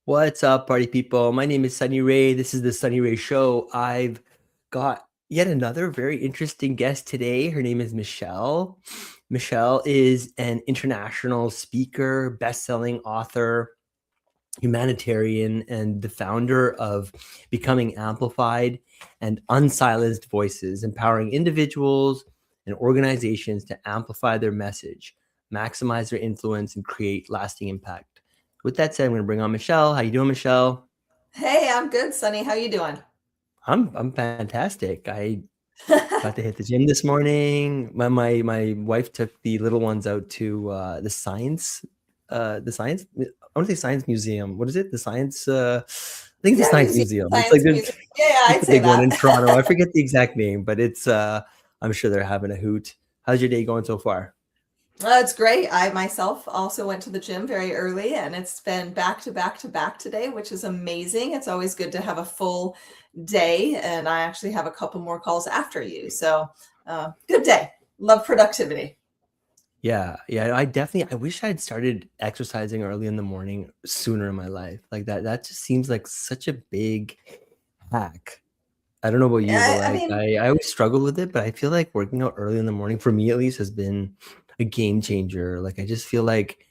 What's up, party people? My name is Sunny Ray. This is the Sunny Ray Show. I've got yet another very interesting guest today. Her name is Michelle. Michelle is an international speaker, best-selling author, humanitarian, and the founder of Becoming Amplified and Unsilenced Voices, empowering individuals and organizations to amplify their message, maximize their influence, and create lasting impact. With that said, I'm going to bring on Michelle. How you doing, Michelle? Hey, I'm good, Sunny. How you doing? I'm fantastic. I got to hit the gym this morning. My wife took the little ones out to the science I want to say science museum. What is it? The science I think it's the Yeah, science museum, museum. It's like science, music. Yeah, it's I'd the say big one that. in Toronto. I forget the exact name, but it's I'm sure they're having a hoot. How's your day going so far? It's great. I myself also went to the gym very early, and it's been back to back to back today, which is amazing. It's always good to have a full day, and I actually have a couple more calls after you. So, good day. Love productivity. Yeah, I wish I'd started exercising early in the morning sooner in my life. Like that just seems like such a big hack. I don't know about you, but I like mean, I always struggle with it, but I feel like working out early in the morning for me at least has been a game changer. Like I just feel like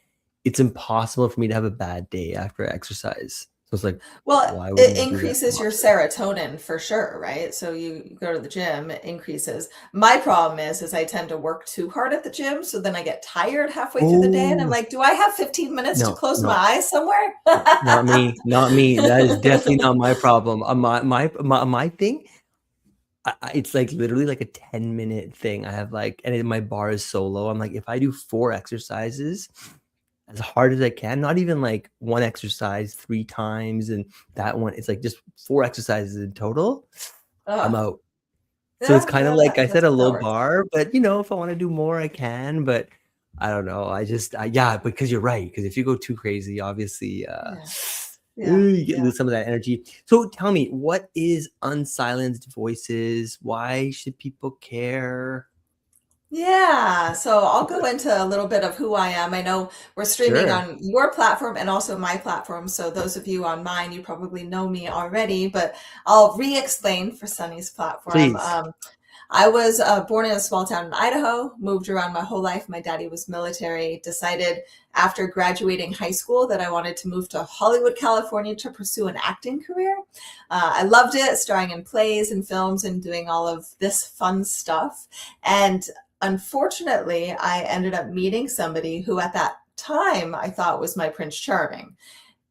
it's impossible for me to have a bad day after exercise. So it's like, well, why it wouldn't I do that increases more your often? serotonin for sure, right? So you go to the gym, it increases. My problem is I tend to work too hard at the gym, so then I get tired halfway through the day, and I'm Oh, like, do I have 15 minutes to no, close my no, eyes somewhere? no, not me, not me. That is definitely not my problem. My thing, it's like literally like a 10-minute thing. I have like, my bar is so low. I'm like, if I do four exercises as hard as I can, not even like one exercise three times and that one, it's like just four exercises in total, I'm Oh, out. So it's yeah, kind of yeah, like I set a that low works. bar, but if I want to do more, I can. But I don't know. Yeah, because you're right. Because if you go too crazy, obviously, Yeah, yeah, yeah. lose some of that energy. So tell me, what is unsilenced voices? Why should people care? Yeah, so I'll go into a little bit of who I am. I know we're streaming Sure, on your platform and also my platform. So those of you on mine, you probably know me already, but I'll re-explain for Sunny's platform. please. I was born in a small town in Idaho, moved around my whole life. My daddy was military, decided after graduating high school that I wanted to move to Hollywood, California to pursue an acting career. I loved it, starring in plays and films and doing all of this fun stuff. And unfortunately, I ended up meeting somebody who at that time I thought was my Prince Charming.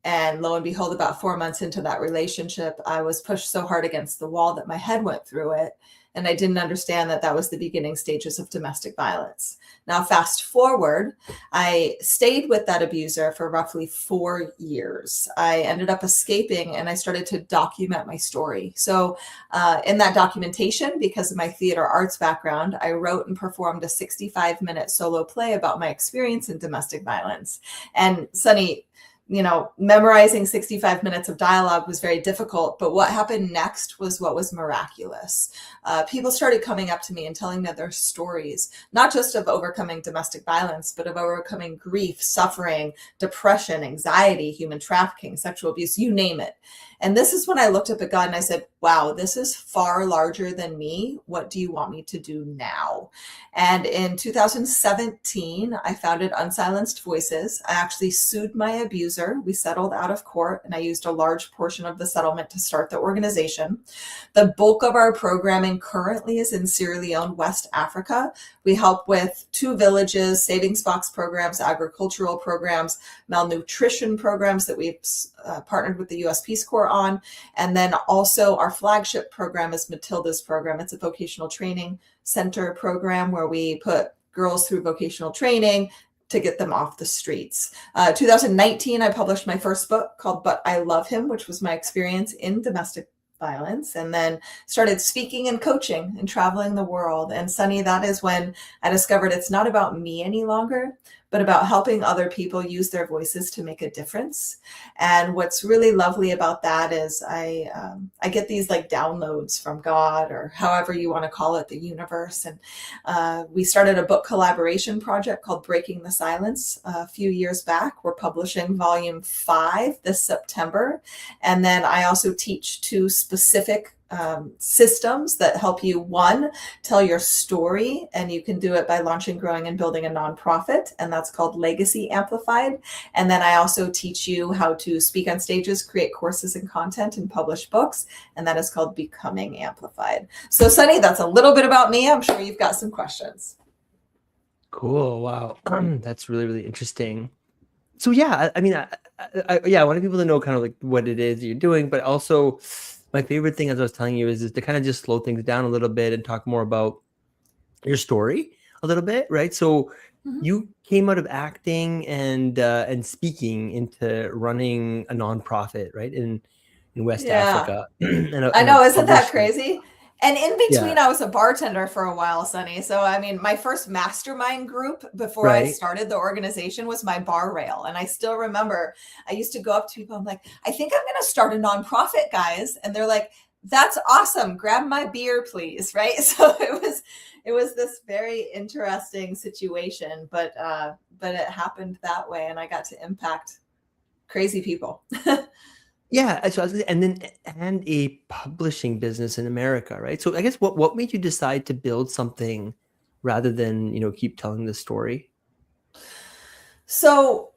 And lo and behold, about 4 months into that relationship, I was pushed so hard against the wall that my head went through it. And I didn't understand that that was the beginning stages of domestic violence. Now, fast forward, I stayed with that abuser for roughly 4 years. I ended up escaping and I started to document my story. So, in that documentation, because of my theater arts background, I wrote and performed a 65-minute solo play about my experience in domestic violence. And Sunny, memorizing 65 minutes of dialogue was very difficult, but what happened next was what was miraculous. People started coming up to me and telling me their stories, not just of overcoming domestic violence, but of overcoming grief, suffering, depression, anxiety, human trafficking, sexual abuse, you name it. And this is when I looked up at God and I said, wow, this is far larger than me. What do you want me to do now? And in 2017, I founded Unsilenced Voices. I actually sued my abuser. We settled out of court, and I used a large portion of the settlement to start the organization. The bulk of our programming currently is in Sierra Leone, West Africa. We help with 2 villages, savings box programs, agricultural programs, malnutrition programs that we've partnered with the U.S. Peace Corps on. And then also our flagship program is Matilda's program. It's a vocational training center program where we put girls through vocational training to get them off the streets. 2019, I published my first book called But I Love Him, which was my experience in domestic violence, and then started speaking and coaching and traveling the world. And Sunny, that is when I discovered it's not about me any longer, but about helping other people use their voices to make a difference. And what's really lovely about that is I get these like downloads from God, or however you want to call it, the universe. And we started a book collaboration project called Breaking the Silence a few years back. We're publishing volume 5 this September. And then I also teach 2 specific systems that help you, one, tell your story, and you can do it by launching, growing, and building a nonprofit, and that's called Legacy Amplified. And then I also teach you how to speak on stages, create courses and content, and publish books, and that is called Becoming Amplified. So Sunny, that's a little bit about me. I'm sure you've got some questions. Cool. Wow. That's really, really interesting. So yeah, I mean, I wanted people to know kind of like what it is you're doing, but also my favorite thing, as I was telling you, is to kind of just slow things down a little bit and talk more about your story a little bit, right? So you came out of acting and speaking into running a nonprofit, right, in West Africa. I know, isn't that crazy? And in between, Yeah. I was a bartender for a while, Sunny. So, I mean, my first mastermind group before I started the organization was my bar rail. And I still remember I used to go up to people. I'm like, I think I'm going to start a nonprofit, guys. And they're like, that's awesome. Grab my beer, please. Right. So it was this very interesting situation, but it happened that way. And I got to impact crazy people. Yeah, so I was and a publishing business in America, right? So I guess what made you decide to build something rather than, keep telling the story? So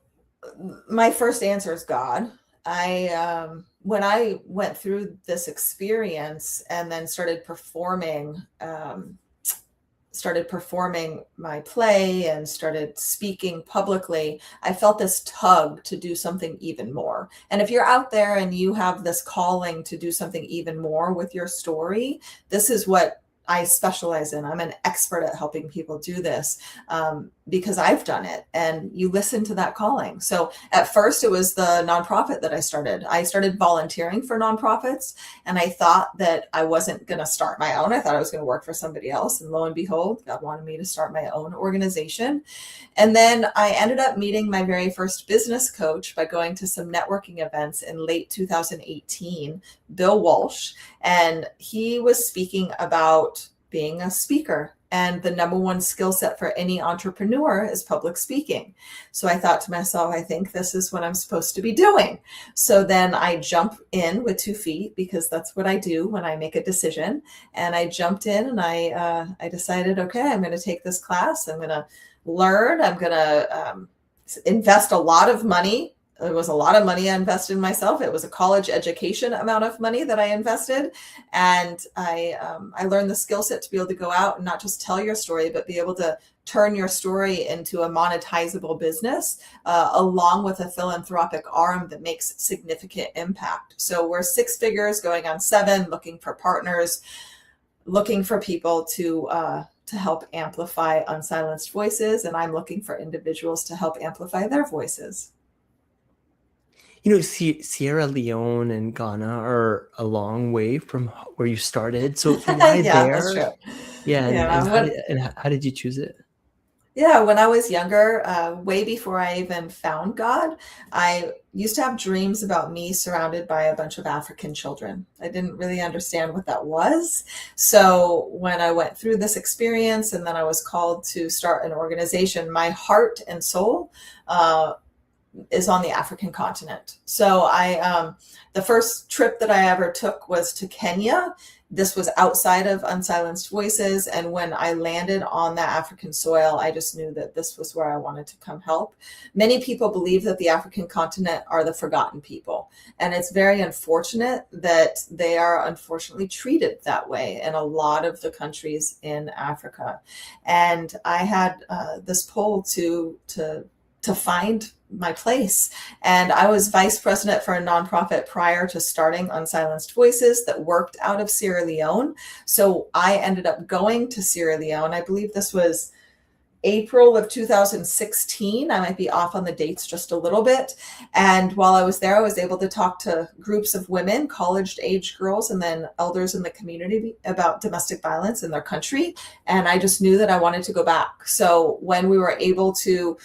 my first answer is God. When I went through this experience and then started performing my play and started speaking publicly, I felt this tug to do something even more. And if you're out there and you have this calling to do something even more with your story, this is what I specialize in. I'm an expert at helping people do this because I've done it, and you listen to that calling. So at first it was the nonprofit that I started. I started volunteering for nonprofits, and I thought that I wasn't going to start my own. I thought I was going to work for somebody else. And lo and behold, God wanted me to start my own organization. And then I ended up meeting my very first business coach by going to some networking events in late 2018, Bill Walsh. And he was speaking about being a speaker. And the number one skill set for any entrepreneur is public speaking. So I thought to myself, I think this is what I'm supposed to be doing. So then I jump in with 2 feet, because that's what I do when I make a decision. And I jumped in and I decided, okay, I'm going to take this class. I'm going to learn. I'm going to invest a lot of money. It was a lot of money I invested in myself. It was a college education amount of money that I invested. And I learned the skill set to be able to go out and not just tell your story, but be able to turn your story into a monetizable business, along with a philanthropic arm that makes significant impact. So we're 6 figures going on 7, looking for partners, looking for people to help amplify unsilenced voices. And I'm looking for individuals to help amplify their voices. Sierra Leone and Ghana are a long way from where you started. So why Yeah, there? that's true. Yeah, Yeah, and how did you choose it? Yeah, when I was younger, way before I even found God, I used to have dreams about me surrounded by a bunch of African children. I didn't really understand what that was. So when I went through this experience and then I was called to start an organization, my heart and soul is on the African continent. So the first trip that I ever took was to Kenya. This was outside of Unsilenced Voices. And when I landed on that African soil, I just knew that this was where I wanted to come help. Many people believe that the African continent are the forgotten people. And it's very unfortunate that they are unfortunately treated that way in a lot of the countries in Africa. And I had this pull to find my place. And I was vice president for a nonprofit prior to starting Unsilenced Voices that worked out of Sierra Leone. So I ended up going to Sierra Leone. I believe this was April of 2016. I might be off on the dates just a little bit. And while I was there, I was able to talk to groups of women, college-age girls, and then elders in the community about domestic violence in their country. And I just knew that I wanted to go back. So when we were able to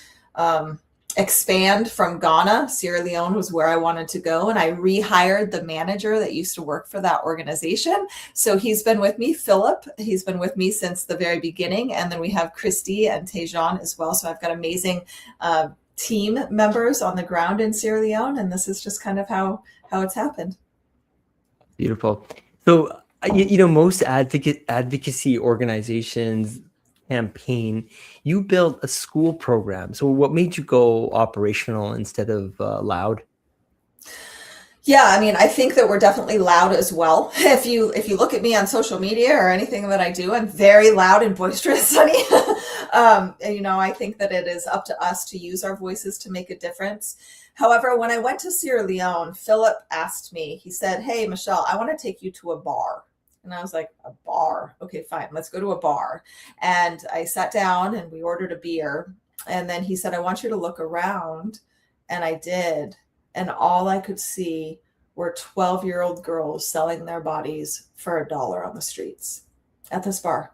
expand from Ghana. Sierra Leone was where I wanted to go. And I rehired the manager that used to work for that organization. So he's been with me, Philip. He's been with me since the very beginning. And then we have Christy and Tejan as well. So I've got amazing team members on the ground in Sierra Leone. And this is just kind of how it's happened. Beautiful. So, most advocacy organizations campaign, you built a school program. So what made you go operational instead of loud? Yeah, I mean, I think that we're definitely loud as well. If you look at me on social media or anything that I do, I'm very loud and boisterous, Sunny. I think that it is up to us to use our voices to make a difference. However, when I went to Sierra Leone, Philip asked me, he said, "Hey, Michelle, I want to take you to a bar." And I was like, "A bar? Okay, fine. Let's go to a bar." And I sat down and we ordered a beer. And then he said, "I want you to look around." And I did. And all I could see were 12-year-old girls selling their bodies for $1 on the streets at this bar.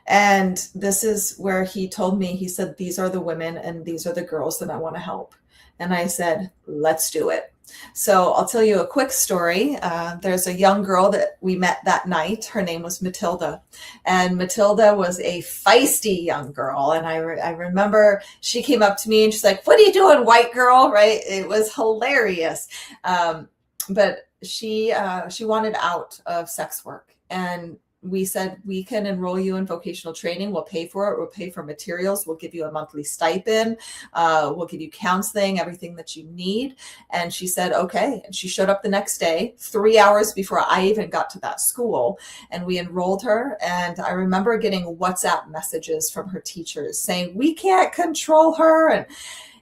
And this is where he told me, he said, "These are the women and these are the girls that I want to help." And I said, "Let's do it." So I'll tell you a quick story. There's a young girl that we met that night. Her name was Matilda. And Matilda was a feisty young girl. And I remember she came up to me and she's like, "What are you doing, white girl?" Right? It was hilarious. But she wanted out of sex work. And we said, "We can enroll you in vocational training. We'll pay for it. We'll pay for materials. We'll give you a monthly stipend. We'll give you counseling, everything that you need." And she said, "Okay." And she showed up the next day, 3 hours before I even got to that school. And we enrolled her. And I remember getting WhatsApp messages from her teachers saying, "We can't control her." And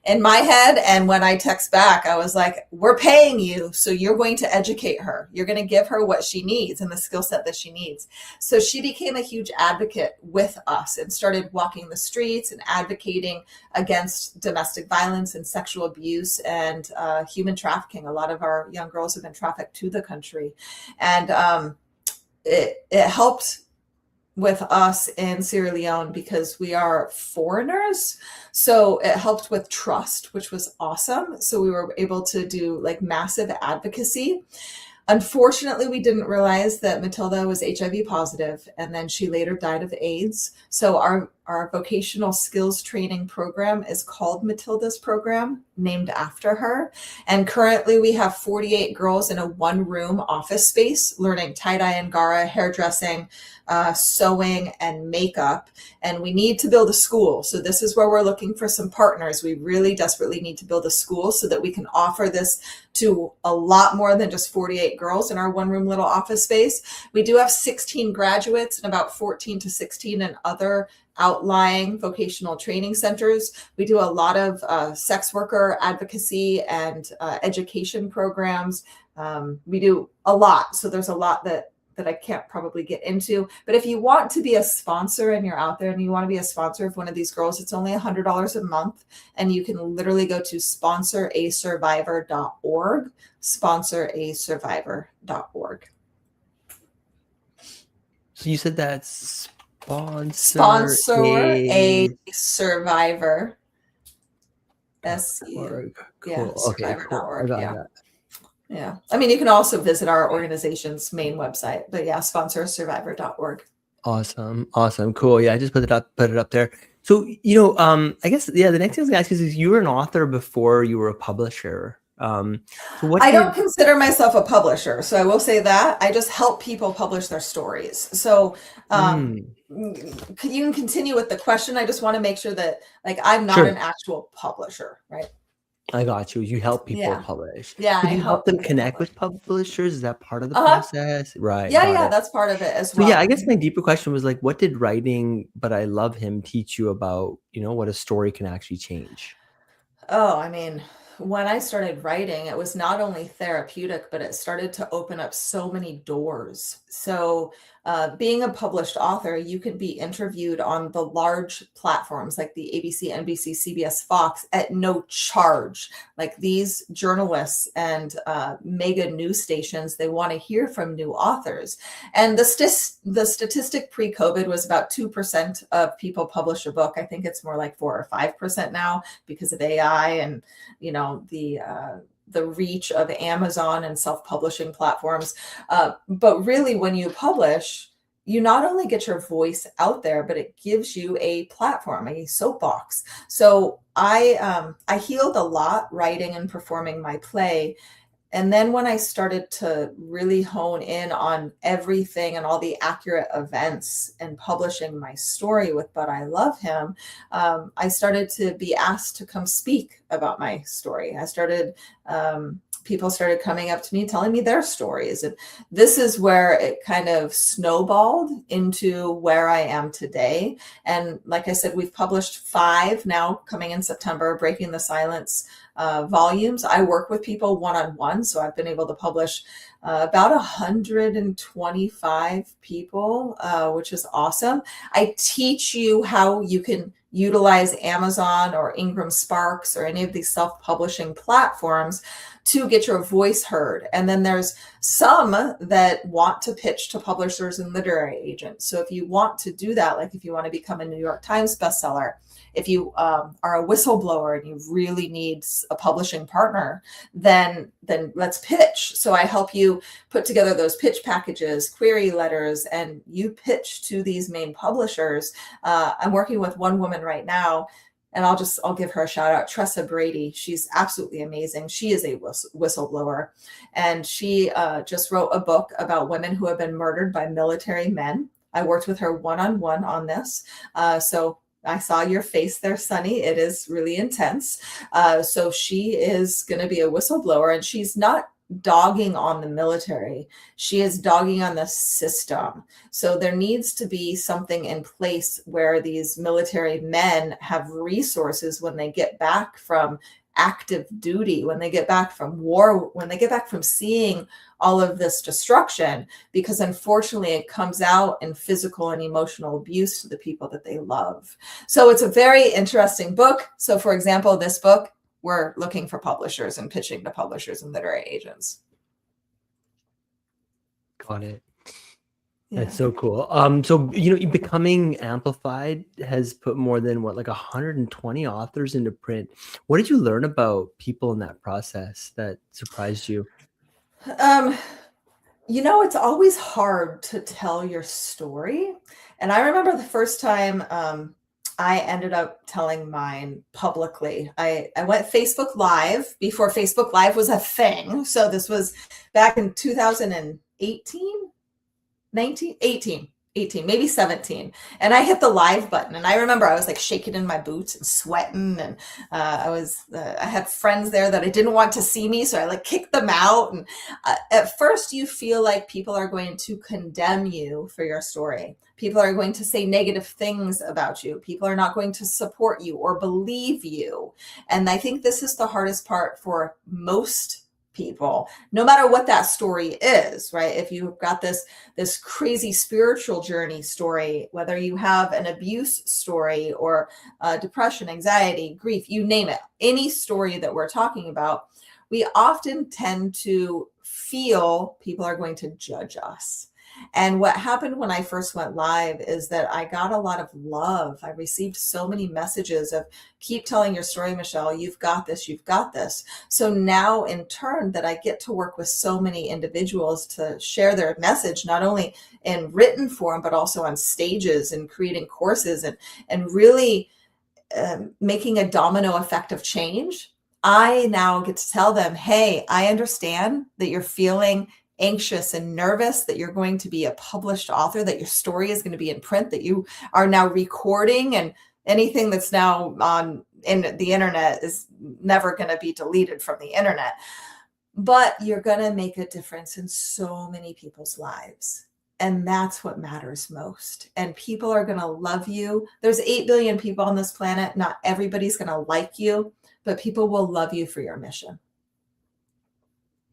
in my head, and when I text back, I was like, "We're paying you, so you're going to educate her. You're going to give her what she needs and the skill set that she needs." So she became a huge advocate with us and started walking the streets and advocating against domestic violence and sexual abuse and human trafficking. A lot of our young girls have been trafficked to the country. And it helped with us in Sierra Leone because we are foreigners. So it helped with trust, which was awesome. So we were able to do like massive advocacy. Unfortunately, we didn't realize that Matilda was HIV positive, and then she later died of AIDS. So our vocational skills training program is called Matilda's program, named after her. And currently we have 48 girls in a one-room office space learning tie-dye and gara, hairdressing, sewing, and makeup. And we need to build a school. So this is where we're looking for some partners. We really desperately need to build a school so that we can offer this to a lot more than just 48 girls in our one-room little office space. We do have 16 graduates and about 14 to 16 in other outlying vocational training centers. We do a lot of sex worker advocacy and education programs. We do a lot. So there's a lot that I can't probably get into. But if you want to be a sponsor and you're out there and you want to be a sponsor of one of these girls, it's only $100 a month. And you can literally go to sponsораsurvivor.org, sponsораsurvivor.org. So you said that's Sponsor a survivor. Cool. Yeah, Okay, cool. I got that. Yeah. I mean, you can also visit our organization's main website, but yeah, sponsораsurvivor.org. Awesome. Cool. Yeah, I just put it up there. So, I guess, the next thing I was gonna ask is you were an author before you were a publisher. So I don't consider myself a publisher. So I will say that I just help people publish their stories. So you can continue with the question. I just want to make sure that I'm not an actual publisher, right? I got you. You help people publish. Yeah. Do you help them connect with publishers? Is that part of the process? Right. Yeah, that's part of it as well. So yeah, I guess my deeper question was what did writing But I Love Him teach you about, what a story can actually change? Oh, I mean, when I started writing, it was not only therapeutic, but it started to open up so many doors. So Being a published author, you can be interviewed on the large platforms like the ABC, NBC, CBS, Fox at no charge. Like these journalists and mega news stations, they want to hear from new authors. And the statistic pre-COVID was about 2% of people publish a book. I think it's more like 4 or 5% now because of AI and, you know, the reach of Amazon and self-publishing platforms. But really, when you publish, you not only get your voice out there, but it gives you a platform, a soapbox. So I healed a lot writing and performing my play. And then when I started to really hone in on everything and all the accurate events and publishing my story with But I Love Him, I started to be asked to come speak about my story. People started coming up to me, telling me their stories. And this is where it kind of snowballed into where I am today. And like I said, we've published 5 now coming in September, Breaking the Silence volumes. I work with people one-on-one, so I've been able to publish about 125 people, which is awesome. I teach you how you can utilize Amazon or Ingram Sparks or any of these self-publishing platforms to get your voice heard. And then there's some that want to pitch to publishers and literary agents. So if you want to do that, like if you want to become a New York Times bestseller, if you are a whistleblower and you really need a publishing partner, then let's pitch. So I help you put together those pitch packages, query letters, and you pitch to these main publishers. I'm working with one woman right now, and I'll give her a shout out, Tressa Brady. She's absolutely amazing. She is a whistleblower, and she just wrote a book about women who have been murdered by military men. I worked with her one-on-one on this. So I saw your face there, Sunny. It is really intense. So she is going to be a whistleblower, and she's not dogging on the military. She is dogging on the system. So there needs to be something in place where these military men have resources when they get back from active duty, when they get back from war, when they get back from seeing all of this destruction, because unfortunately it comes out in physical and emotional abuse to the people that they love. So it's a very interesting book. So for example, this book, we're looking for publishers and pitching to publishers and literary agents. Got it. Yeah. That's so cool. So, you know, becoming Amplified has put more than like 120 authors into print. What did you learn about people in that process that surprised you? You know, it's always hard to tell your story. And I remember the first time I ended up telling mine publicly. I went Facebook Live before Facebook Live was a thing. So this was back in 2018, 18, maybe 17. And I hit the live button. And I remember I was like shaking in my boots and sweating. And I had friends there that I didn't want to see me. So I like kicked them out. And at first you feel like people are going to condemn you for your story. People are going to say negative things about you. People are not going to support you or believe you. And I think this is the hardest part for most people, no matter what that story is, right? If you've got this crazy spiritual journey story, whether you have an abuse story or depression, anxiety, grief, you name it, any story that we're talking about, we often tend to feel people are going to judge us. And what happened when I first went live is that I got a lot of love. I received so many messages of keep telling your story, Michelle, you've got this, you've got this. So now in turn that I get to work with so many individuals to share their message, not only in written form, but also on stages and creating courses and really making a domino effect of change. I now get to tell them, hey, I understand that you're feeling anxious and nervous, that you're going to be a published author, that your story is going to be in print, that you are now recording, and anything that's now on in the internet is never going to be deleted from the internet. But you're going to make a difference in so many people's lives. And that's what matters most. And people are going to love you. There's 8 billion people on this planet. Not everybody's going to like you, but people will love you for your mission.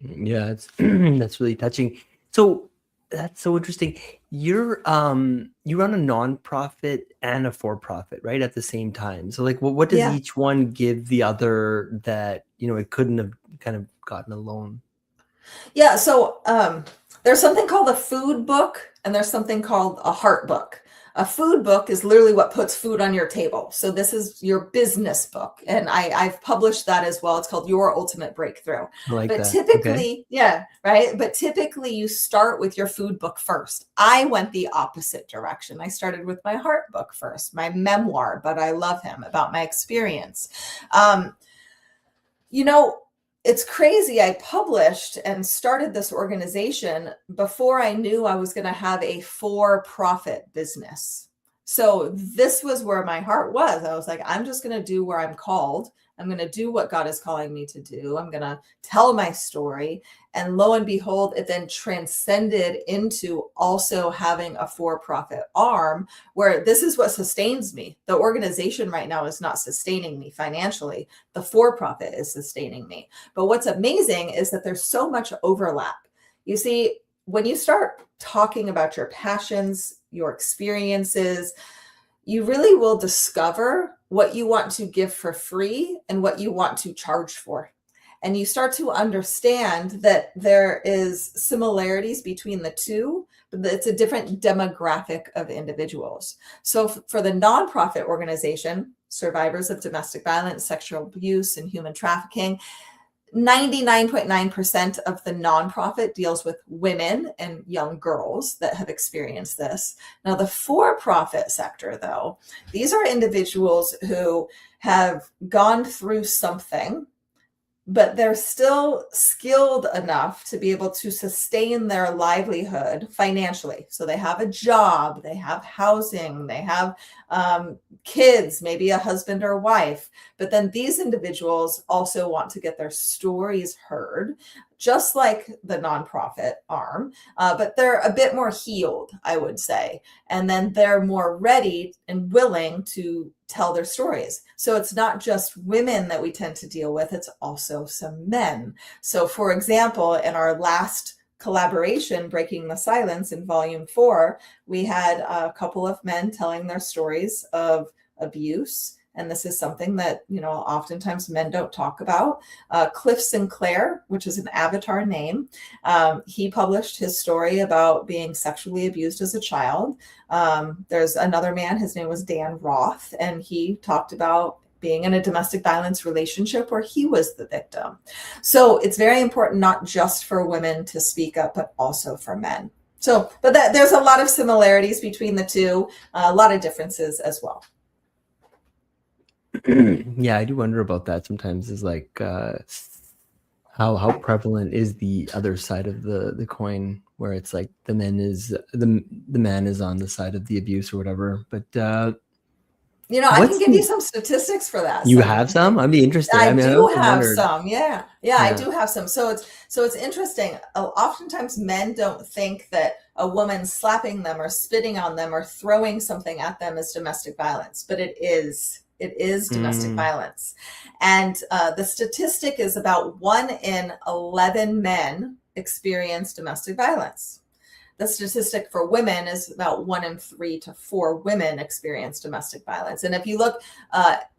Yeah, it's that's really touching. So That's so interesting. You run a nonprofit and a for-profit, right, at the same time. So like what does Yeah. each one give the other that, it couldn't have kind of gotten alone? Yeah, so there's something called a food book and there's something called a heart book. A food book is literally what puts food on your table. So this is your business book. And I've published that as well. It's called Your Ultimate Breakthrough. I like But that. Okay. typically, yeah, right. But typically you start with your food book first. I went the opposite direction. I started with my heart book first, my memoir, But I Love Him, about my experience. Um, you know, it's crazy. I published and started this organization before I knew I was going to have a for-profit business. So this was where my heart was. I was like, I'm just going to do where I'm called. I'm going to do what God is calling me to do. I'm going to tell my story. And lo and behold, it then transcended into also having a for-profit arm where this is what sustains me. The organization right now is not sustaining me financially. The for-profit is sustaining me. But what's amazing is that there's so much overlap. You see, when you start talking about your passions, your experiences, you really will discover what you want to give for free and what you want to charge for. And you start to understand that there is similarities between the two, but it's a different demographic of individuals. So for the nonprofit organization, Survivors of Domestic Violence, Sexual Abuse, and Human Trafficking, 99.9% of the nonprofit deals with women and young girls that have experienced this. Now, the for-profit sector, though, these are individuals who have gone through something, but they're still skilled enough to be able to sustain their livelihood financially. So they have a job, they have housing, they have kids, maybe a husband or wife. But then these individuals also want to get their stories heard, just like the nonprofit arm, but they're a bit more healed, I would say. And then they're more ready and willing to tell their stories. So it's not just women that we tend to deal with, it's also some men. So for example, in our last collaboration, Breaking the Silence, in volume 4, we had a couple of men telling their stories of abuse. And this is something that, oftentimes men don't talk about. Cliff Sinclair, which is an avatar name, he published his story about being sexually abused as a child. There's another man, his name was Dan Roth, and he talked about being in a domestic violence relationship where he was the victim. So it's very important, not just for women to speak up, but also for men. So, but there's a lot of similarities between the two, a lot of differences as well. Yeah, I do wonder about that sometimes, is like how prevalent is the other side of the coin, where it's like the man is on the side of the abuse or whatever. But I can give you some statistics for that, you Sunny. have some? I'd be interested. I I mean, I do often have wondered. some. Yeah. I do have some. So it's interesting. Oftentimes men don't think that a woman slapping them or spitting on them or throwing something at them is domestic violence, but it is. It is domestic violence. And the statistic is about 1 in 11 men experience domestic violence. The statistic for women is about 1 in 3 to 4 women experience domestic violence. And if you look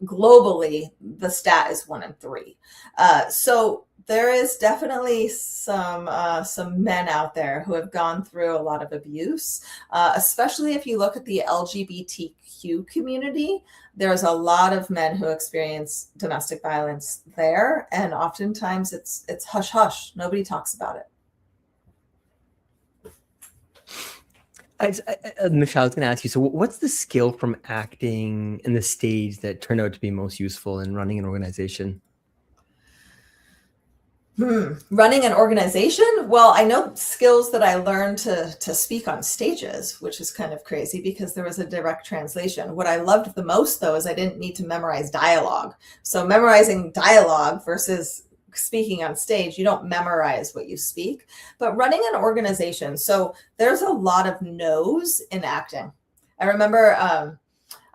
globally, the stat is 1 in 3. So there is definitely some men out there who have gone through a lot of abuse, especially if you look at the LGBTQ community. There's a lot of men who experience domestic violence there, and oftentimes it's hush hush. Nobody talks about it. Michelle, I was going to ask you, so what's the skill from acting and the stage that turned out to be most useful in running an organization? Running an organization? Well, I know skills that I learned to speak on stages, which is kind of crazy because there was a direct translation. What I loved the most, though, is I didn't need to memorize dialogue. So memorizing dialogue versus speaking on stage, you don't memorize what you speak. But running an organization, so there's a lot of no's in acting. I remember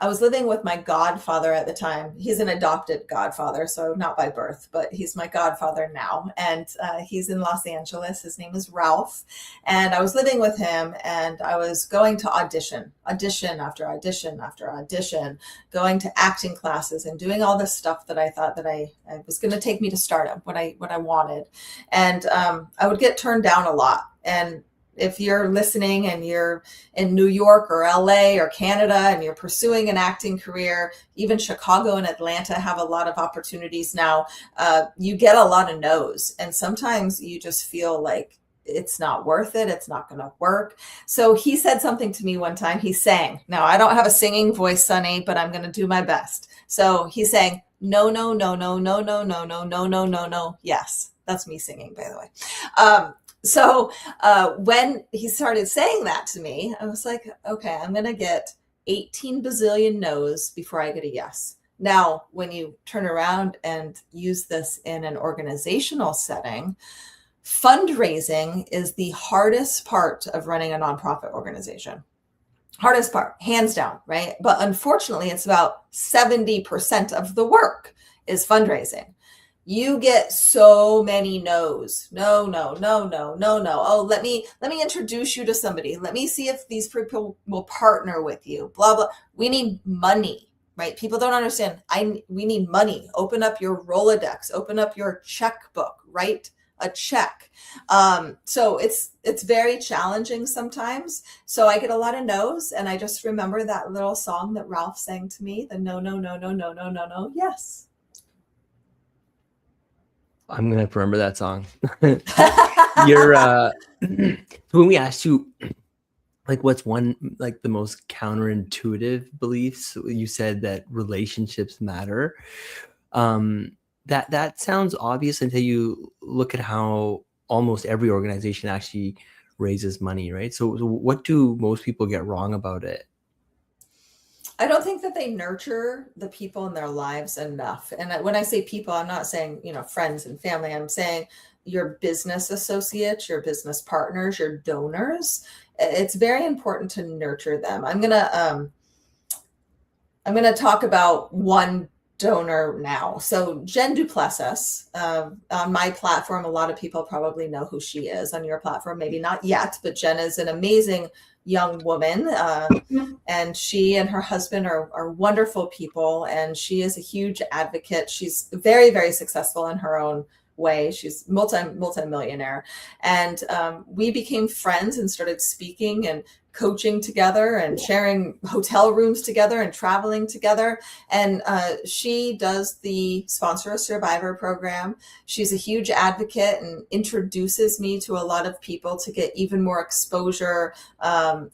I was living with my godfather at the time. He's an adopted godfather, so not by birth, but he's my godfather now. And he's in Los Angeles. His name is Ralph. And I was living with him, and I was going to audition after audition after audition, going to acting classes and doing all this stuff that I thought that I was going to take me to stardom, what I wanted. And I would get turned down a lot. And if you're listening and you're in New York or LA or Canada and you're pursuing an acting career, even Chicago and Atlanta have a lot of opportunities now, you get a lot of no's. And sometimes you just feel like it's not worth it. It's not going to work. So he said something to me one time. He sang. Now, I don't have a singing voice, Sonny, but I'm going to do my best. So he sang, no, no, no, no, no, no, no, no, no, no, no, no. Yes, that's me singing, by the way. So when he started saying that to me, I was like, okay, I'm going to get 18 bazillion no's before I get a yes. Now, when you turn around and use this in an organizational setting, fundraising is the hardest part of running a nonprofit organization. Hardest part, hands down, right? But unfortunately, it's about 70% of the work is fundraising. You get so many no's. No, no, no, no, no, no. Oh, let me introduce you to somebody. Let me see if these people will partner with you. Blah, blah. We need money, right? People don't understand. We need money. Open up your Rolodex. Open up your checkbook. Write a check. So it's very challenging sometimes. So I get a lot of no's, and I just remember that little song that Ralph sang to me, the no, no, no, no, no, no, no, no, yes. I'm gonna have to remember that song. You're when we asked you like what's one like the most counterintuitive beliefs, you said that relationships matter. That sounds obvious until you look at how almost every organization actually raises money, right? So what do most people get wrong about it? I don't think that they nurture the people in their lives enough. And when I say people, I'm not saying, friends and family. I'm saying your business associates, your business partners, your donors. It's very important to nurture them. I'm gonna talk about one donor now. So Jen Duplessis, on my platform, a lot of people probably know who she is. On your platform, maybe not yet, but Jen is an amazing young woman, and she and her husband are wonderful people, and she is a huge advocate. She's very, very successful in her own way. She's multi-millionaire, and we became friends and started speaking and coaching together and sharing hotel rooms together and traveling together. And she does the Sponsor a Survivor program. She's a huge advocate and introduces me to a lot of people to get even more exposure,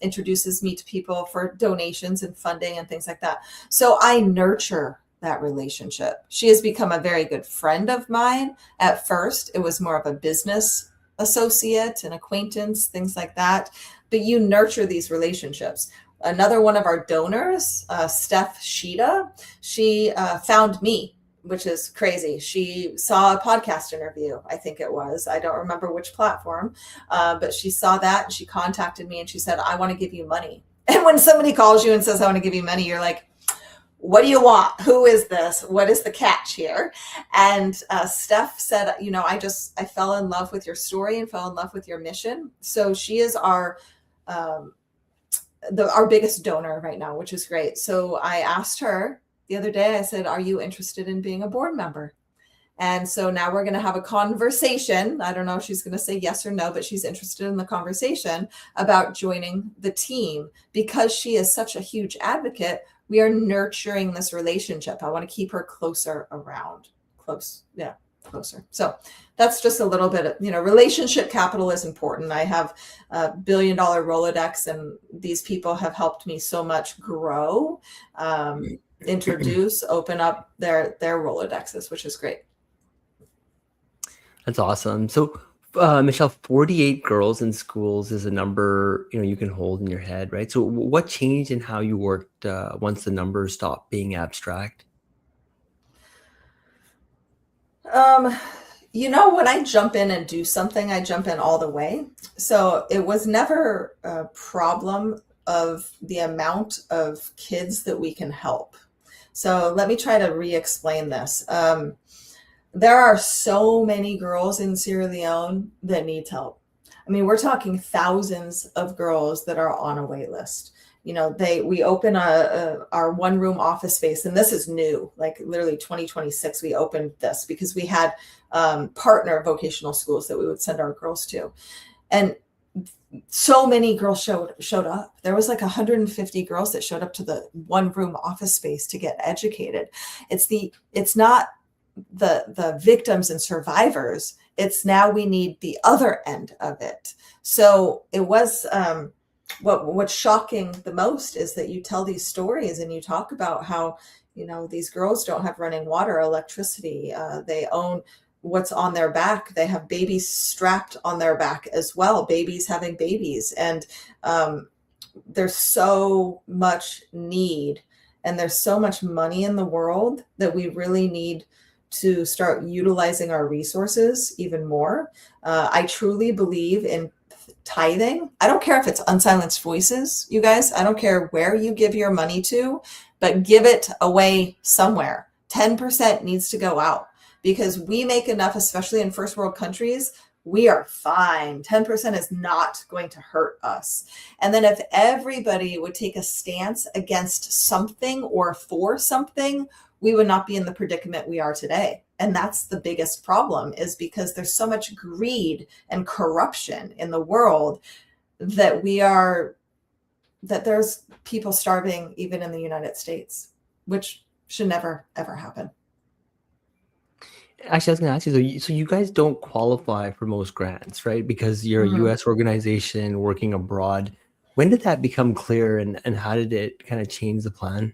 introduces me to people for donations and funding and things like that. So I nurture that relationship. She has become a very good friend of mine. At first, it was more of a business associate and acquaintance, things like that. But you nurture these relationships. Another one of our donors, Steph Sheeta, she found me, which is crazy. She saw a podcast interview, I think it was. I don't remember which platform, but she saw that and she contacted me and she said, I want to give you money. And when somebody calls you and says, I want to give you money, you're like, what do you want? Who is this? What is the catch here? And Steph said, I fell in love with your story and fell in love with your mission. So she is our biggest donor right now, which is great. So I asked her the other day, I said, are you interested in being a board member? And so now we're going to have a conversation. I don't know if she's going to say yes or no, but she's interested in the conversation about joining the team because she is such a huge advocate. We are nurturing this relationship. I want to keep her closer around. Closer. So that's just a little bit of, relationship capital is important. I have a $1 billion Rolodex, and these people have helped me so much grow, introduce, open up their Rolodexes, which is great. That's awesome. So Michelle, 48 girls in schools is a number, you can hold in your head, right? So what changed in how you worked once the numbers stopped being abstract? When I jump in and do something, I jump in all the way. So it was never a problem of the amount of kids that we can help. So let me try to re-explain this. There are so many girls in Sierra Leone that need help. I mean, we're talking thousands of girls that are on a wait list. You know, we open our one room office space, and this is new, like literally 2026. We opened this because we had partner vocational schools that we would send our girls to, and so many girls showed up. There was like 150 girls that showed up to the one room office space to get educated. It's not the victims and survivors. It's now we need the other end of it. So it was what's shocking the most is that you tell these stories and you talk about how, you know, these girls don't have running water, electricity. They own what's on their back. They have babies strapped on their back as well, babies having babies. And there's so much need and there's so much money in the world that we really need to start utilizing our resources even more. I truly believe in tithing. I don't care if it's Unsilenced Voices, you guys. I don't care where you give your money to, but give it away somewhere. 10% needs to go out because we make enough, especially in first world countries. We are fine. 10% is not going to hurt us. And then if everybody would take a stance against something or for something, we would not be in the predicament we are today. And that's the biggest problem, is because there's so much greed and corruption in the world that there's people starving even in the United States, which should never, ever happen. Actually, I was going to ask you, so you guys don't qualify for most grants, right? Because you're a U.S. organization working abroad. When did that become clear, and how did it kind of change the plan?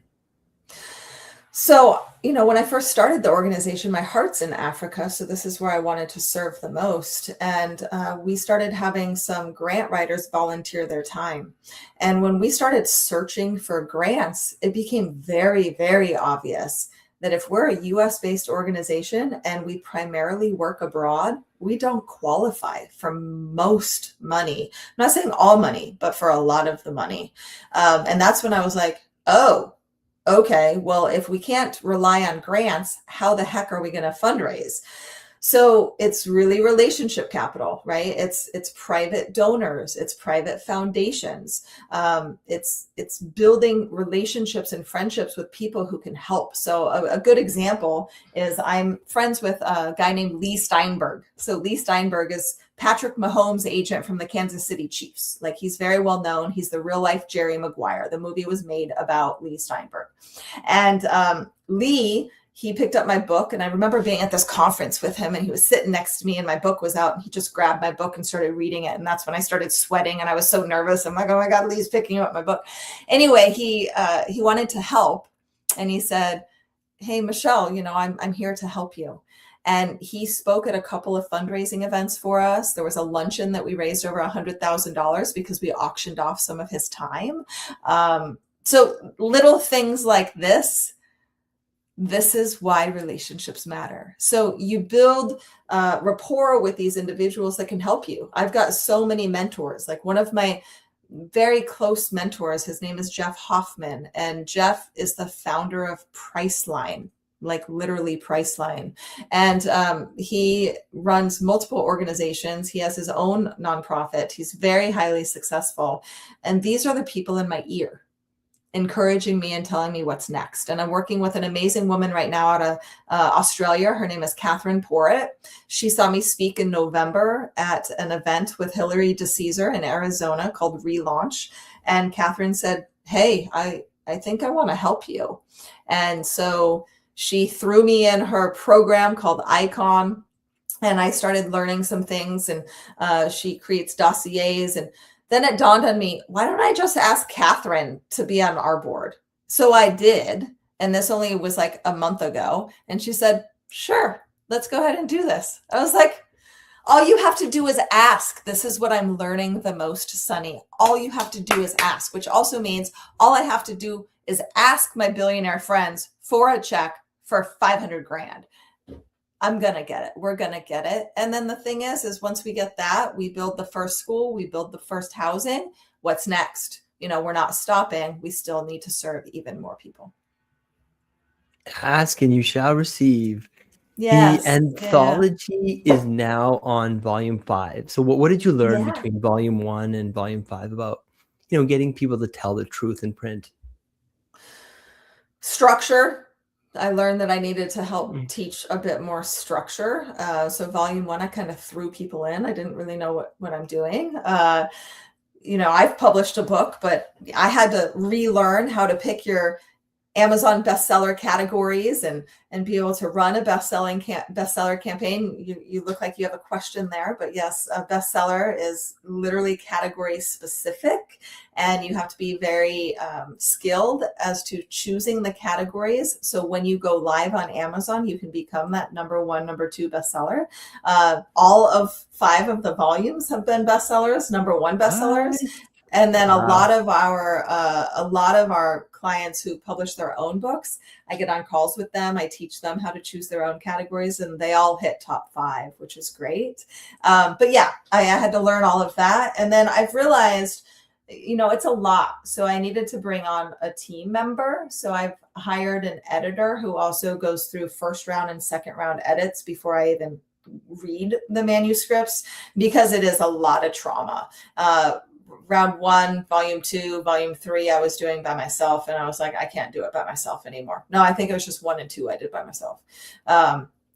So, you know, when I first started the organization, my heart's in Africa. So this is where I wanted to serve the most. And we started having some grant writers volunteer their time. And when we started searching for grants, it became very, very obvious that if we're a US-based organization and we primarily work abroad, we don't qualify for most money. I'm not saying all money, but for a lot of the money. And that's when I was like, oh, okay, well, if we can't rely on grants, how the heck are we going to fundraise? So it's really relationship capital, right? It's private donors, it's private foundations, it's building relationships and friendships with people who can help. So a good example is I'm friends with a guy named Lee Steinberg. So Lee Steinberg is Patrick Mahomes' agent from the Kansas City Chiefs. Like, he's very well known. He's the real life Jerry Maguire. The movie was made about Lee Steinberg. And Lee, he picked up my book, and I remember being at this conference with him, and he was sitting next to me, and my book was out, and he just grabbed my book and started reading it. And that's when I started sweating, and I was so nervous. I'm like, oh my God, Lee's picking up my book. Anyway, he wanted to help, and he said, hey, Michelle, you know, I'm here to help you. And he spoke at a couple of fundraising events for us. There was a luncheon that we raised over $100,000 because we auctioned off some of his time. So little things like this is why relationships matter. So you build rapport with these individuals that can help you. I've got so many mentors. Like, one of my very close mentors, his name is Jeff Hoffman, and Jeff is the founder of Priceline, like literally Priceline. And he runs multiple organizations. He has his own nonprofit. He's very highly successful. And these are the people in my ear, encouraging me and telling me what's next. And I'm working with an amazing woman right now out of Australia. Her name is Catherine Porritt. She saw me speak in November at an event with Hillary DeCesar in Arizona called Relaunch. And Catherine said, hey, I think I want to help you. And so she threw me in her program called Icon, and I started learning some things, and she creates dossiers. And then it dawned on me, why don't I just ask Catherine to be on our board? So I did. And this only was like a month ago. And she said, sure, let's go ahead and do this. I was like, all you have to do is ask. This is what I'm learning the most, Sunny. All you have to do is ask, which also means all I have to do is ask my billionaire friends for a check for 500 grand. I'm going to get it. We're going to get it. And then the thing is once we get that, we build the first school, we build the first housing. What's next? we're not stopping. We still need to serve even more people. Ask and you shall receive. The Yes. Yeah. anthology is now on volume 5. So what did you learn Yeah. between volume 1 and volume 5 about, getting people to tell the truth in print? Structure. I learned that I needed to help teach a bit more structure. So volume 1, I kind of threw people in. I didn't really know what I'm doing. I've published a book, but I had to relearn how to pick your Amazon bestseller categories and be able to run a bestseller campaign. You look like you have a question there, but yes, a bestseller is literally category specific, and you have to be very skilled as to choosing the categories. So when you go live on Amazon, you can become that number 1, number 2 bestseller. All of 5 of the volumes have been bestsellers, number 1 bestsellers. And then a lot of our clients who publish their own books, I get on calls with them. I teach them how to choose their own categories, and they all hit top 5, which is great. But yeah, I had to learn all of that. And then I've realized, it's a lot. So I needed to bring on a team member. So I've hired an editor who also goes through first round and second round edits before I even read the manuscripts, because it is a lot of trauma. Round 1, volume 2, volume 3, I was doing by myself, and I was like, I can't do it by myself anymore. No, I think it was just 1 and 2 I did by myself.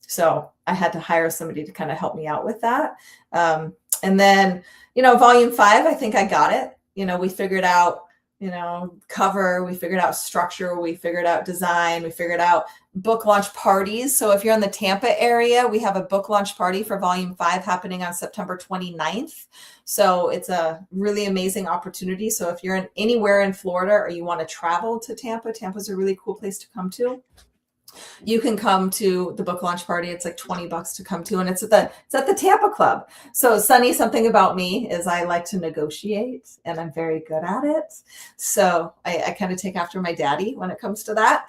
So I had to hire somebody to kind of help me out with that. And then, volume 5, I think I got it. We figured out, cover, we figured out structure, we figured out design, we figured out book launch parties. So if you're in the Tampa area, we have a book launch party for volume 5 happening on September 29th. So it's a really amazing opportunity. So if you're anywhere in Florida, or you want to travel to Tampa, Tampa's a really cool place to come to. You can come to the book launch party. It's like $20 to come to, and it's at the Tampa Club. So Sunny, something about me is I like to negotiate, and I'm very good at it. So I kind of take after my daddy when it comes to that.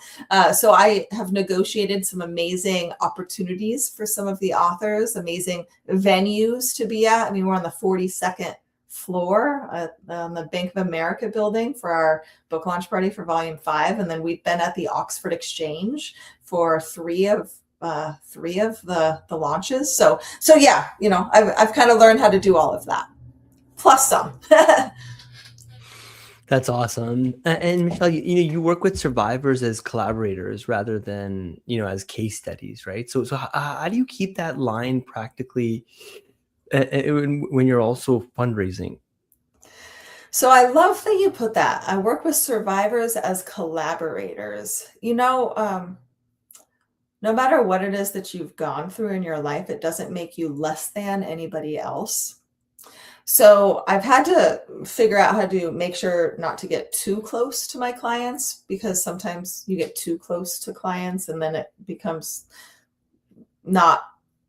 So I have negotiated some amazing opportunities for some of the authors, amazing venues to be at. I mean, we're on the 42nd floor on the Bank of America building for our book launch party for volume 5. And then we've been at the Oxford Exchange for 3 of the launches. So yeah, I've kind of learned how to do all of that, plus some. That's awesome. And Michelle, you work with survivors as collaborators rather than, as case studies, right? So how do you keep that line practically when you're also fundraising? So I love that you put that. I work with survivors as collaborators. No matter what it is that you've gone through in your life, it doesn't make you less than anybody else. So I've had to figure out how to make sure not to get too close to my clients, because sometimes you get too close to clients and then it becomes not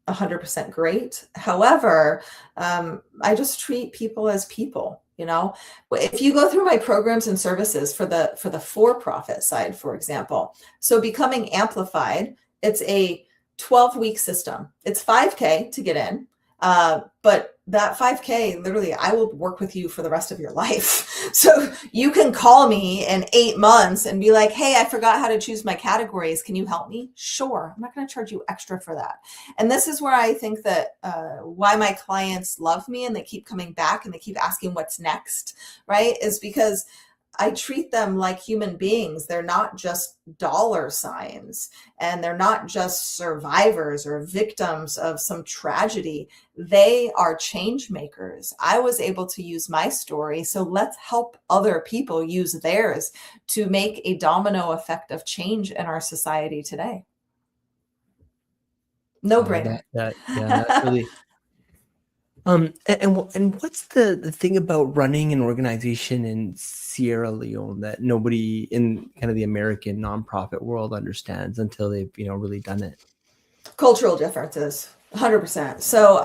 100% great. However, I just treat people as people. If you go through my programs and services for the for-profit side, for example, so becoming amplified, it's a 12-week system. It's $5K to get in, but that $5K, literally, I will work with you for the rest of your life. So you can call me in 8 months and be like, hey, I forgot how to choose my categories. Can you help me? Sure. I'm not going to charge you extra for that. And this is where I think that why my clients love me and they keep coming back and they keep asking what's next, right? Is because I treat them like human beings. They're not just dollar signs, and they're not just survivors or victims of some tragedy. They are change makers. I was able to use my story, so let's help other people use theirs to make a domino effect of change in our society today. No brainer. That's really. And what's the thing about running an organization in Sierra Leone that nobody in kind of the American nonprofit world understands until they've really done it? Cultural differences, 100%. So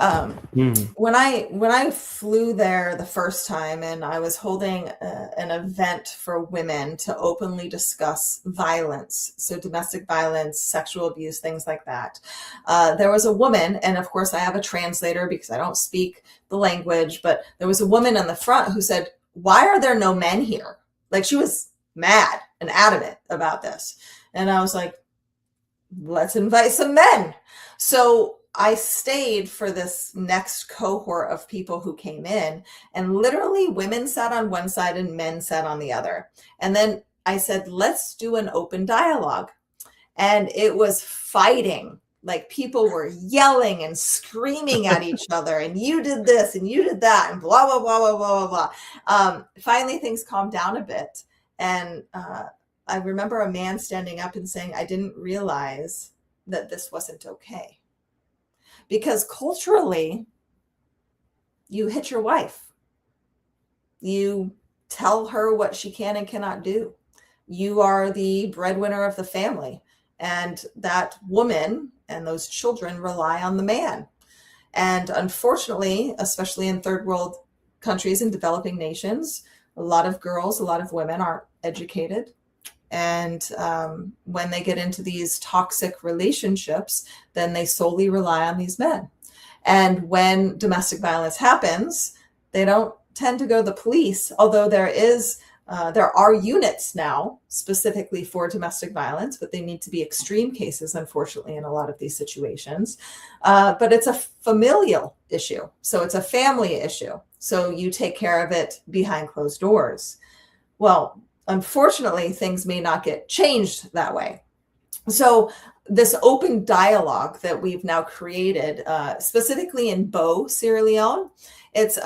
when I flew there the first time, and I was holding an event for women to openly discuss violence, so domestic violence, sexual abuse, things like that, there was a woman, and of course I have a translator because I don't speak the language, but there was a woman in the front who said, why are there no men here? Like, she was mad and adamant about this. And I was like, let's invite some men. So I stayed for this next cohort of people who came in, and literally women sat on one side and men sat on the other. And then I said, let's do an open dialogue. And it was fighting. Like, people were yelling and screaming at each other, and you did this and you did that, and blah, blah, blah, blah, blah, blah, blah. Finally, things calmed down a bit. And I remember a man standing up and saying, I didn't realize that this wasn't okay. Because culturally, you hit your wife. You tell her what she can and cannot do. You are the breadwinner of the family. And that woman and those children rely on the man. And unfortunately, especially in third world countries and developing nations, a lot of girls, a lot of women aren't educated. And when they get into these toxic relationships, then they solely rely on these men. And when domestic violence happens, they don't tend to go to the police, although there are units now specifically for domestic violence, but they need to be extreme cases, unfortunately, in a lot of these situations. But it's a familial issue. So it's a family issue. So you take care of it behind closed doors. Well, unfortunately, things may not get changed that way. So this open dialogue that we've now created, specifically in Bo, Sierra Leone, it's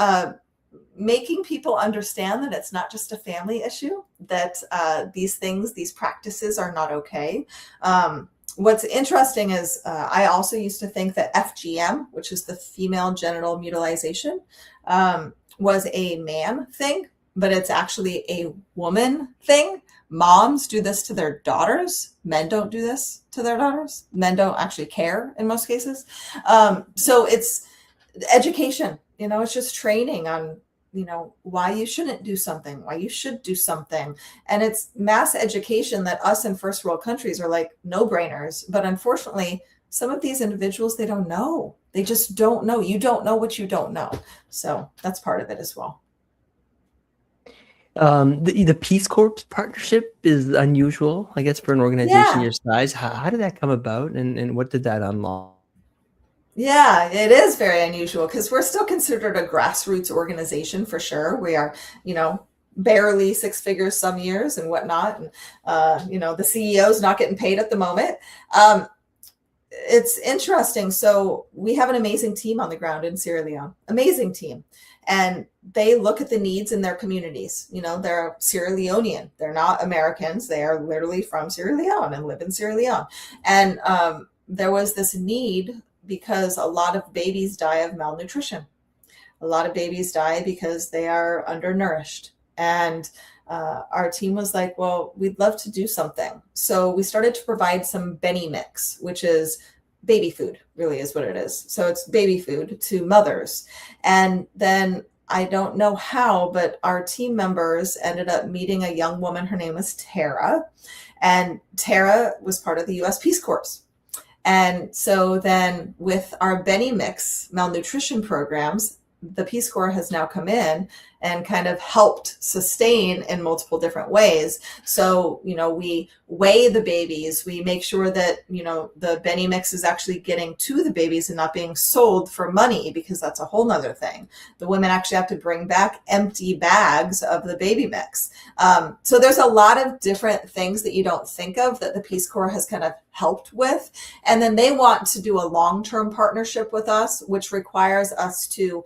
making people understand that it's not just a family issue, that these practices are not okay. What's interesting is I also used to think that FGM, which is the female genital mutilization, was a man thing, but it's actually a woman thing. Moms do this to their daughters. Men don't do this to their daughters. Men don't actually care in most cases. So it's education, it's just training on, why you shouldn't do something, why you should do something. And it's mass education that us in first world countries are like no-brainers. But unfortunately, some of these individuals, they don't know. They just don't know. You don't know what you don't know. So that's part of it as well. The Peace Corps partnership is unusual, I guess, for an organization your size. How did that come about, and what did that unlock? Yeah, it is very unusual because we're still considered a grassroots organization for sure. We are, barely six figures some years and whatnot. And, the CEO's not getting paid at the moment. It's interesting. So we have an amazing team on the ground in Sierra Leone, amazing team. And they look at the needs in their communities. They're Sierra Leonean. They're not Americans. They are literally from Sierra Leone and live in Sierra Leone. And there was this need because a lot of babies die of malnutrition. A lot of babies die because they are undernourished. And our team was like, well, we'd love to do something. So we started to provide some Benny mix, which is baby food, really is what it is. So it's baby food to mothers. And then I don't know how, but our team members ended up meeting a young woman. Her name was Tara. And Tara was part of the U.S. Peace Corps. And so then with our Benny Mix malnutrition programs, the Peace Corps has now come in and kind of helped sustain in multiple different ways. So, we weigh the babies. We make sure that, the Benny Mix is actually getting to the babies and not being sold for money, because that's a whole nother thing. The women actually have to bring back empty bags of the baby mix. So there's a lot of different things that you don't think of that the Peace Corps has kind of helped with. And then they want to do a long-term partnership with us, which requires us to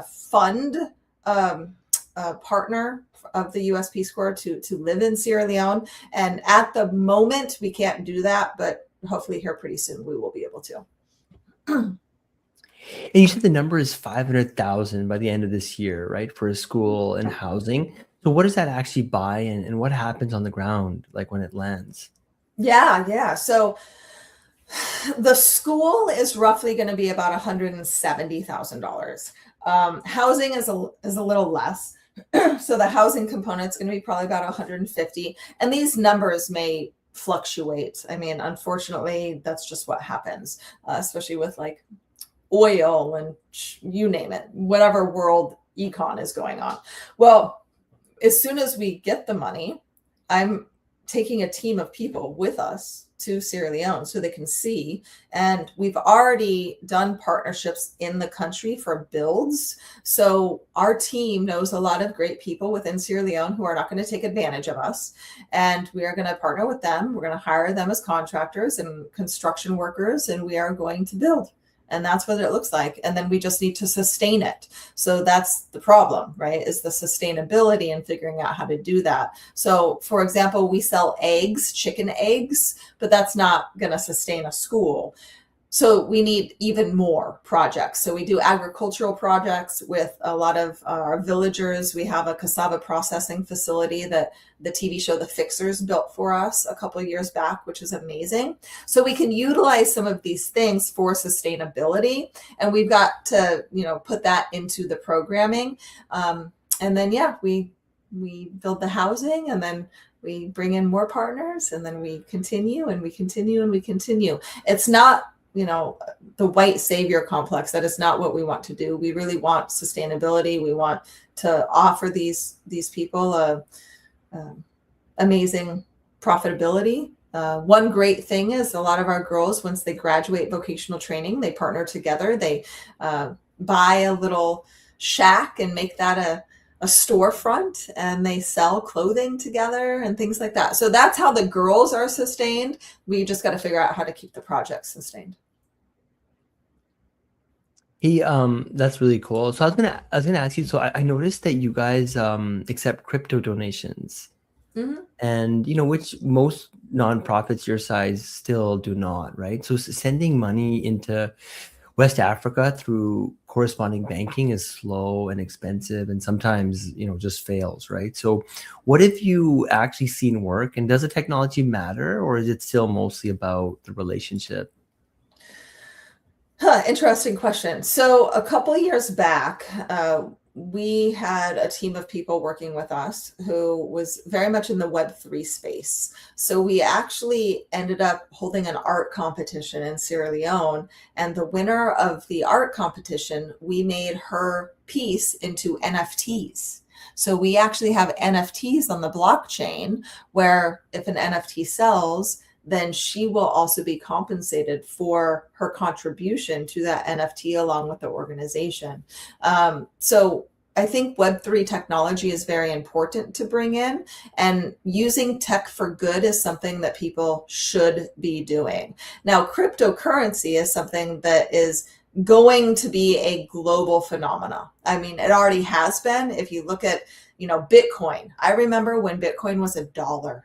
fund a partner of the U.S. Peace Corps to live in Sierra Leone. And at the moment, we can't do that, but hopefully here pretty soon we will be able to. And you said the number is 500,000 by the end of this year, right, for a school and housing. So what does that actually buy, and what happens on the ground, like when it lands? Yeah. So the school is roughly going to be about $170,000. Housing is a little less. So the housing component is going to be probably about 150. And these numbers may fluctuate. I mean, unfortunately, that's just what happens, especially with like oil and you name it, whatever world econ is going on. Well, as soon as we get the money, I'm taking a team of people with us to Sierra Leone so they can see. And we've already done partnerships in the country for builds. So our team knows a lot of great people within Sierra Leone who are not going to take advantage of us. And we are going to partner with them. We're going to hire them as contractors and construction workers, and we are going to build. And that's what it looks like. And then we just need to sustain it. So that's the problem, right? Is the sustainability and figuring out how to do that. So for example, we sell eggs, chicken eggs, but that's not going to sustain a school. So we need even more projects. So we do agricultural projects with a lot of our villagers. We have a cassava processing facility that the TV show The Fixers built for us a couple of years back, which is amazing. So we can utilize some of these things for sustainability, and we've got to, put that into the programming. And then, we build the housing, and then we bring in more partners, and then we continue and we continue and we continue. It's not the white savior complex. That is not what we want to do. We really want sustainability. We want to offer these people a amazing profitability. One great thing is a lot of our girls, once they graduate vocational training, they partner together. They buy a little shack and make that a storefront, and they sell clothing together and things like that. So that's how the girls are sustained. We just got to figure out how to keep the project sustained. That's really cool. So I was gonna ask you. So I noticed that you guys accept crypto donations, and which most nonprofits your size still do not, right? So sending money into West Africa through corresponding banking is slow and expensive, and sometimes just fails, right? So what have you actually seen work, and does the technology matter, or is it still mostly about the relationship? Interesting question. So a couple of years back, we had a team of people working with us who was very much in the Web3 space. So we actually ended up holding an art competition in Sierra Leone, and the winner of the art competition, we made her piece into NFTs. So we actually have NFTs on the blockchain where if an NFT sells, then she will also be compensated for her contribution to that NFT along with the organization. So I think Web3 technology is very important to bring in, and using tech for good is something that people should be doing. Now, cryptocurrency is something that is going to be a global phenomena. I mean, it already has been. If you look at, Bitcoin, I remember when Bitcoin was $1,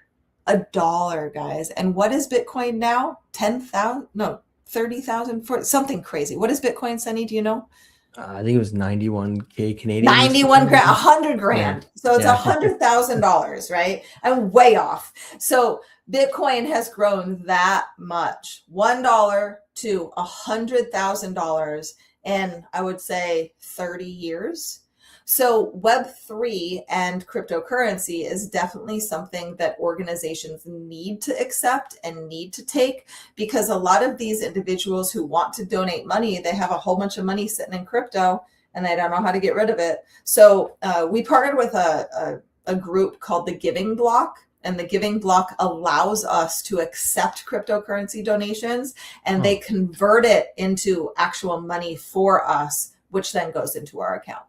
guys. And what is Bitcoin now? 10,000? No, 30,000 for something crazy. What is Bitcoin, Sunny? Do you know? I think it was 91K Canadian. 91 grand, 100 grand. Yeah. So it's $100,000, right? I'm way off. So Bitcoin has grown that much, $1 to $100,000 in, I would say, 30 years. So Web3 and cryptocurrency is definitely something that organizations need to accept and need to take, because a lot of these individuals who want to donate money, they have a whole bunch of money sitting in crypto and they don't know how to get rid of it. So we partnered with a group called the Giving Block. And the Giving Block allows us to accept cryptocurrency donations, and they convert it into actual money for us, which then goes into our account.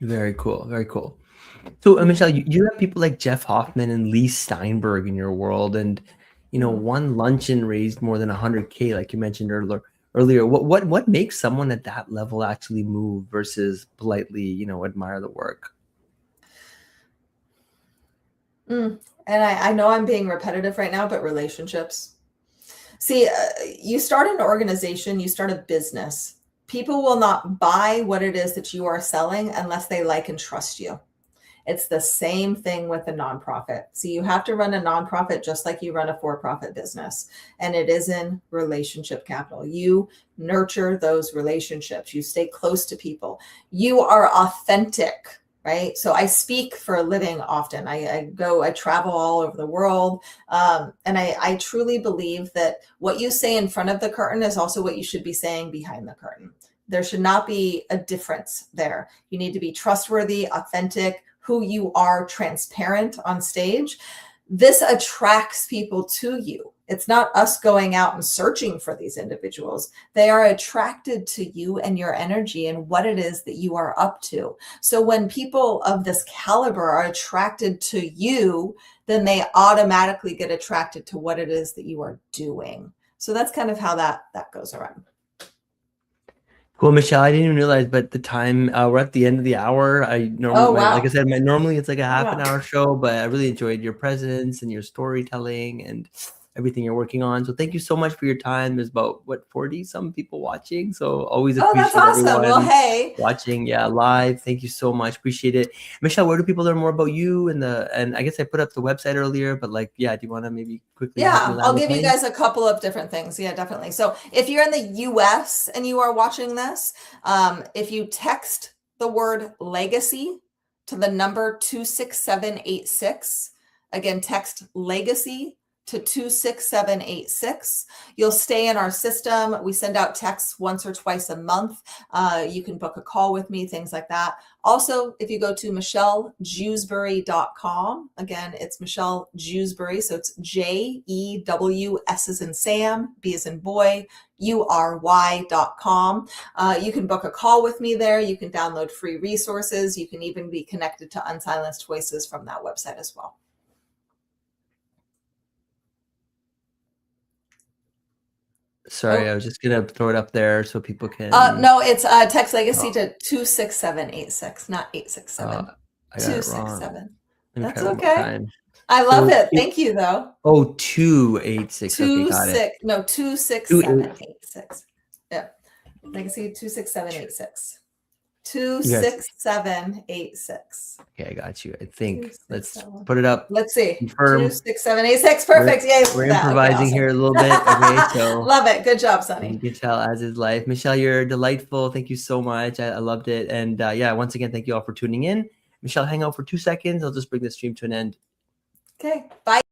Very cool. Very cool. So, Michelle, you have people like Jeff Hoffman and Lee Steinberg in your world, and one luncheon raised more than 100K, like you mentioned earlier. What makes someone at that level actually move versus politely, admire the work? And I know I'm being repetitive right now, but relationships. See, you start an organization, you start a business. People will not buy what it is that you are selling unless they like and trust you. It's the same thing with a nonprofit. So you have to run a nonprofit just like you run a for-profit business. And it is in relationship capital. You nurture those relationships. You stay close to people. You are authentic, right? So I speak for a living often. I travel all over the world. And I truly believe that what you say in front of the curtain is also what you should be saying behind the curtain. There should not be a difference there. You need to be trustworthy, authentic, who you are transparent on stage, this attracts people to you. It's not us going out and searching for these individuals. They are attracted to you and your energy and what it is that you are up to. So when people of this caliber are attracted to you, then they automatically get attracted to what it is that you are doing. So that's kind of how that goes around. Cool, Michelle. I didn't even realize, but the time we're at the end of the hour. I normally, wow. like I said, normally it's like a half Wow. an hour show, but I really enjoyed your presence and your storytelling and everything you're working on. So thank you so much for your time. There's about 40 some people watching, so always appreciate that's awesome. everyone Well, hey, watching live. Thank you so much, appreciate it. Michelle, where do people learn more about you? And I guess I put up the website earlier, but like, do you want to maybe quickly help me land I'll the give you plane? guys a couple of different things. Yeah, definitely. So if you're in the US and you are watching this, if you text the word legacy to the number 26786, again, text legacy to 26786. You'll stay in our system. We send out texts once or twice a month. You can book a call with me, things like that. Also, if you go to michellejewsbury.com, again, it's Michelle Jewsbury. So it's JEWS as in Sam, B as in boy, URY.com. You can book a call with me there. You can download free resources. You can even be connected to Unsilenced Voices from that website as well. Sorry, I was just gonna throw it up there so people can. No, it's text legacy to 26786, not 867. I got it wrong. That's okay. I love it. Thank you, though. Oh, 286. Okay, got it. No, 26786. Yeah, legacy 26786. 26786. Okay, I got you. I think let's put it up. Let's see. Confirm. 26786. Perfect. Yay. We're improvising here a little bit. Okay, so love it. Good job, Sunny. You can tell as is life. Michelle, you're delightful. Thank you so much. I loved it. And once again, thank you all for tuning in. Michelle, hang out for 2 seconds. I'll just bring the stream to an end. Okay. Bye.